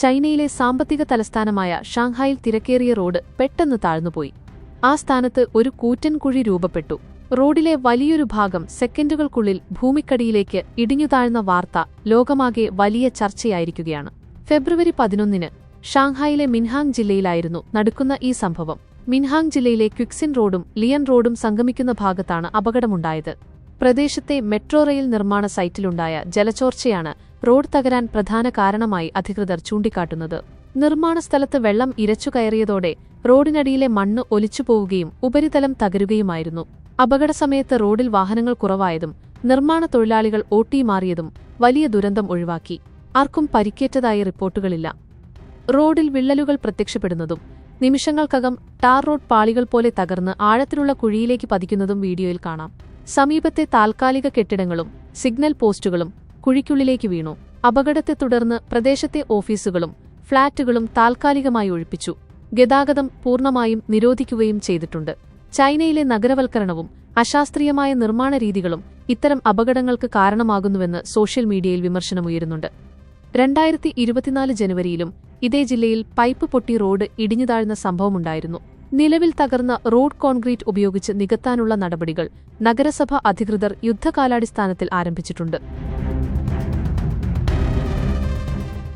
ചൈനയിലെ സാമ്പത്തിക തലസ്ഥാനമായ ഷാങ്ഹായിൽ തിരക്കേറിയ റോഡ് പെട്ടെന്ന് താഴ്ന്നുപോയി. ആ സ്ഥാനത്ത് ഒരു കൂറ്റൻ കുഴി രൂപപ്പെട്ടു. റോഡിലെ വലിയൊരു ഭാഗം സെക്കൻഡുകൾക്കുള്ളിൽ ഭൂമിക്കടിയിലേക്ക് ഇടിഞ്ഞുതാഴ്ന്ന വാർത്ത ലോകമാകെ വലിയ ചർച്ചയായിരിക്കുകയാണ്. ഫെബ്രുവരി 11-ന് ഷാങ്ഹായിലെ മിൻഹാങ് ജില്ലയിലായിരുന്നു നടക്കുന്ന ഈ സംഭവം. മിൻഹാങ് ജില്ലയിലെ ക്വിക്സിൻ റോഡും ലിയൻ റോഡും സംഗമിക്കുന്ന ഭാഗത്താണ് അപകടമുണ്ടായത്. പ്രദേശത്തെ മെട്രോ റെയിൽ നിർമ്മാണ സൈറ്റിലുണ്ടായ ജലച്ചോർച്ചയാണ് റോഡ് തകരാൻ പ്രധാന കാരണമായി അധികൃതർ ചൂണ്ടിക്കാട്ടുന്നത്. നിർമ്മാണ സ്ഥലത്ത് വെള്ളം ഇരച്ചുകയറിയതോടെ റോഡിനടിയിലെ മണ്ണ് ഒലിച്ചുപോവുകയും ഉപരിതലം തകരുകയുമായിരുന്നു. അപകടസമയത്ത് റോഡിൽ വാഹനങ്ങൾ കുറവായതും നിർമ്മാണ തൊഴിലാളികൾ ഓട്ടിമാറിയതും വലിയ ദുരന്തം ഒഴിവാക്കി. ആർക്കും പരിക്കേറ്റതായി റിപ്പോർട്ടുകളില്ല. റോഡിൽ വിള്ളലുകൾ പ്രത്യക്ഷപ്പെടുന്നതും നിമിഷങ്ങൾക്കകം ടാർ റോഡ് പാളികൾ പോലെ തകർന്ന് ആഴത്തിലുള്ള കുഴിയിലേക്ക് പതിക്കുന്നതും വീഡിയോയിൽ കാണാം. സമീപത്തെ താൽക്കാലിക കെട്ടിടങ്ങളും സിഗ്നൽ പോസ്റ്റുകളും കുഴിക്കുള്ളിലേക്ക് വീണു. അപകടത്തെ തുടർന്ന് പ്രദേശത്തെ ഓഫീസുകളും ഫ്ളാറ്റുകളും താൽക്കാലികമായി ഒഴിപ്പിച്ചു. ഗതാഗതം പൂർണ്ണമായും നിരോധിക്കുകയും ചെയ്തിട്ടുണ്ട്. ചൈനയിലെ നഗരവൽക്കരണവും അശാസ്ത്രീയമായ നിർമ്മാണ രീതികളും ഇത്തരം അപകടങ്ങൾക്ക് കാരണമാകുന്നുവെന്ന് സോഷ്യൽ മീഡിയയിൽ വിമർശനമുയരുന്നുണ്ട്. 2024 ജനുവരിയിലും ഇതേ ജില്ലയിൽ പൈപ്പ് പൊട്ടി റോഡ് ഇടിഞ്ഞുതാഴ്ന്ന സംഭവമുണ്ടായിരുന്നു. നിലവിൽ തകർന്ന റോഡ് കോൺക്രീറ്റ് ഉപയോഗിച്ച് നികത്താനുള്ള നടപടികൾ നഗരസഭ അധികൃതർ യുദ്ധകാലാടിസ്ഥാനത്തിൽ ആരംഭിച്ചിട്ടുണ്ട്.